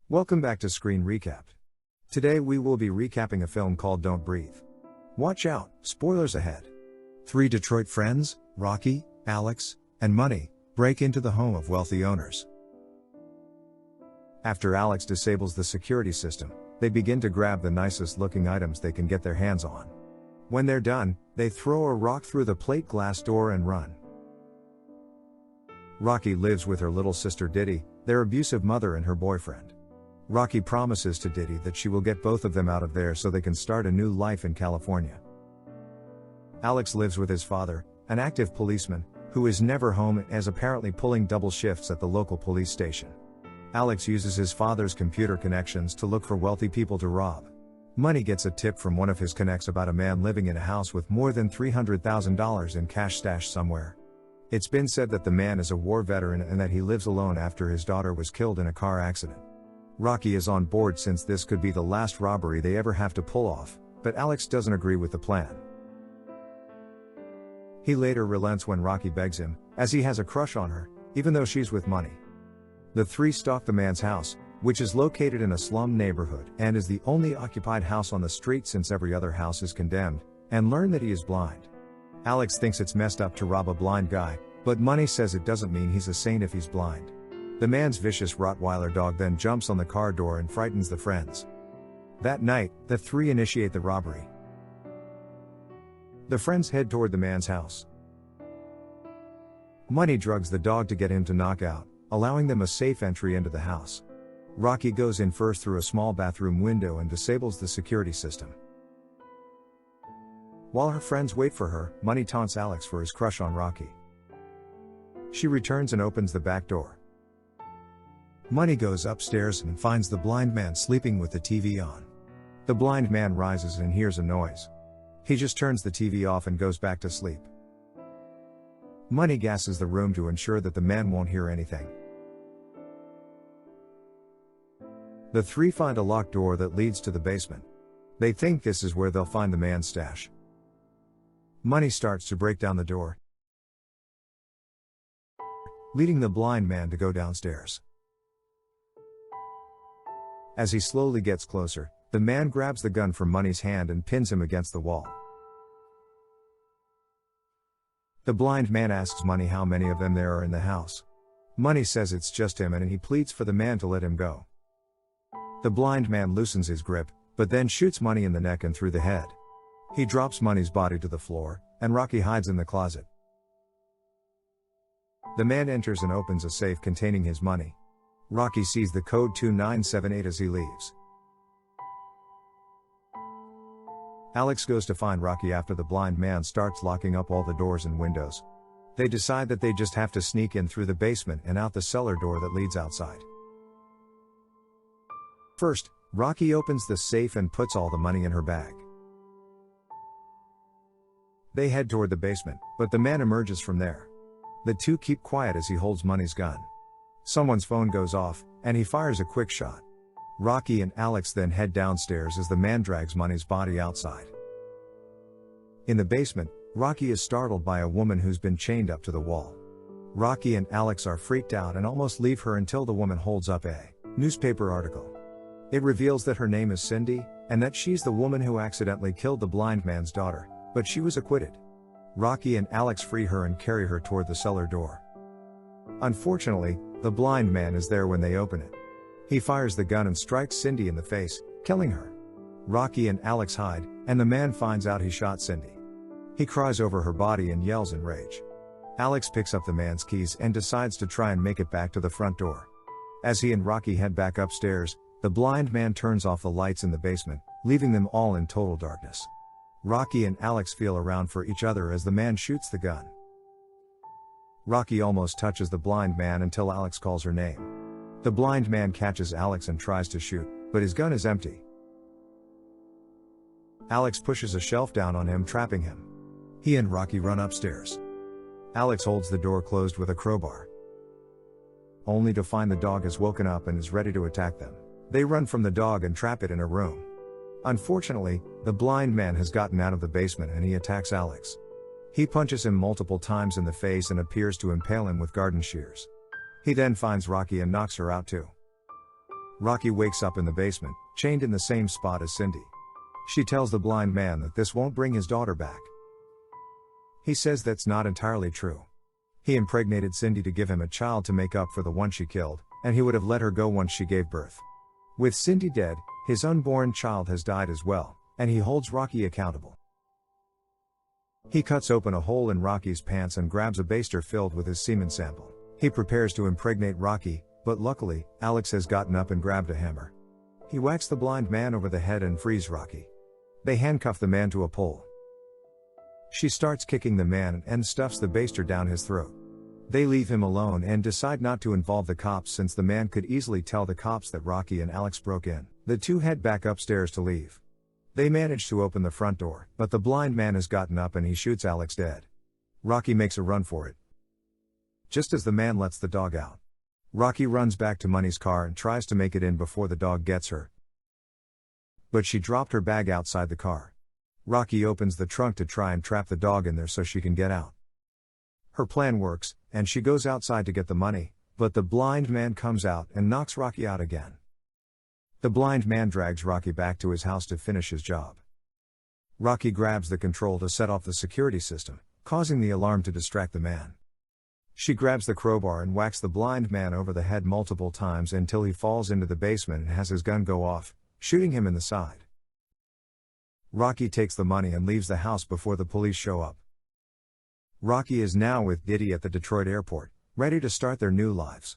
Welcome back to Screen Recap. Today we will be recapping a film called Don't Breathe. Watch out, spoilers ahead. Three Detroit friends, Rocky, Alex, and Money, break into the home of wealthy owners. After Alex disables the security system, they begin to grab the nicest looking items they can get their hands on. When they're done, they throw a rock through the plate glass door and run. Rocky lives with her little sister Diddy, their abusive mother and her boyfriend. Rocky promises to Diddy that she will get both of them out of there so they can start a new life in California. Alex lives with his father, an active policeman, who is never home and is apparently pulling double shifts at the local police station. Alex uses his father's computer connections to look for wealthy people to rob. Money gets a tip from one of his connects about a man living in a house with more than $300,000 in cash stashed somewhere. It's been said that the man is a war veteran and that he lives alone after his daughter was killed in a car accident. Rocky is on board since this could be the last robbery they ever have to pull off, but Alex doesn't agree with the plan. He later relents when Rocky begs him, as he has a crush on her, even though she's with Money. The three stalk the man's house, which is located in a slum neighborhood and is the only occupied house on the street since every other house is condemned, and learn that he is blind. Alex thinks it's messed up to rob a blind guy, but Money says it doesn't mean he's a saint if he's blind. The man's vicious Rottweiler dog then jumps on the car door and frightens the friends. That night, the three initiate the robbery. The friends head toward the man's house. Money drugs the dog to get him to knock out, allowing them a safe entry into the house. Rocky goes in first through a small bathroom window and disables the security system. While her friends wait for her, Money taunts Alex for his crush on Rocky. She returns and opens the back door. Money goes upstairs and finds the blind man sleeping with the TV on. The blind man rises and hears a noise. He just turns the TV off and goes back to sleep. Money gasses the room to ensure that the man won't hear anything. The three find a locked door that leads to the basement. They think this is where they'll find the man's stash. Money starts to break down the door, leading the blind man to go downstairs. As he slowly gets closer, the man grabs the gun from Money's hand and pins him against the wall. The blind man asks Money how many of them there are in the house. Money says it's just him and he pleads for the man to let him go. The blind man loosens his grip, but then shoots Money in the neck and through the head. He drops Money's body to the floor, and Rocky hides in the closet. The man enters and opens a safe containing his money. Rocky sees the code 2978 as he leaves. Alex goes to find Rocky after the blind man starts locking up all the doors and windows. They decide that they just have to sneak in through the basement and out the cellar door that leads outside. First, Rocky opens the safe and puts all the money in her bag. They head toward the basement, but the man emerges from there. The two keep quiet as he holds Money's gun. Someone's phone goes off, and he fires a quick shot. Rocky and Alex then head downstairs as the man drags Money's body outside. In the basement, Rocky is startled by a woman who's been chained up to the wall. Rocky and Alex are freaked out and almost leave her until the woman holds up a newspaper article. It reveals that her name is Cindy, and that she's the woman who accidentally killed the blind man's daughter, but she was acquitted. Rocky and Alex free her and carry her toward the cellar door. Unfortunately, the blind man is there when they open it. He fires the gun and strikes Cindy in the face, killing her. Rocky and Alex hide, and the man finds out he shot Cindy. He cries over her body and yells in rage. Alex picks up the man's keys and decides to try and make it back to the front door. As he and Rocky head back upstairs, the blind man turns off the lights in the basement, leaving them all in total darkness. Rocky and Alex feel around for each other as the man shoots the gun. Rocky almost touches the blind man until Alex calls her name. The blind man catches Alex and tries to shoot, but his gun is empty. Alex pushes a shelf down on him, trapping him. He and Rocky run upstairs. Alex holds the door closed with a crowbar, only to find the dog has woken up and is ready to attack them. They run from the dog and trap it in a room. Unfortunately, the blind man has gotten out of the basement and he attacks Alex. He punches him multiple times in the face and appears to impale him with garden shears. He then finds Rocky and knocks her out too. Rocky wakes up in the basement, chained in the same spot as Cindy. She tells the blind man that this won't bring his daughter back. He says that's not entirely true. He impregnated Cindy to give him a child to make up for the one she killed, and he would have let her go once she gave birth. With Cindy dead, his unborn child has died as well, and he holds Rocky accountable. He cuts open a hole in Rocky's pants and grabs a baster filled with his semen sample. He prepares to impregnate Rocky, but luckily, Alex has gotten up and grabbed a hammer. He whacks the blind man over the head and frees Rocky. They handcuff the man to a pole. She starts kicking the man and stuffs the baster down his throat. They leave him alone and decide not to involve the cops since the man could easily tell the cops that Rocky and Alex broke in. The two head back upstairs to leave. They manage to open the front door, but the blind man has gotten up and he shoots Alex dead. Rocky makes a run for it. Just as the man lets the dog out, Rocky runs back to Money's car and tries to make it in before the dog gets her. But she dropped her bag outside the car. Rocky opens the trunk to try and trap the dog in there so she can get out. Her plan works, and she goes outside to get the money, but the blind man comes out and knocks Rocky out again. The blind man drags Rocky back to his house to finish his job. Rocky grabs the control to set off the security system, causing the alarm to distract the man. She grabs the crowbar and whacks the blind man over the head multiple times until he falls into the basement and has his gun go off, shooting him in the side. Rocky takes the money and leaves the house before the police show up. Rocky is now with Diddy at the Detroit airport, ready to start their new lives.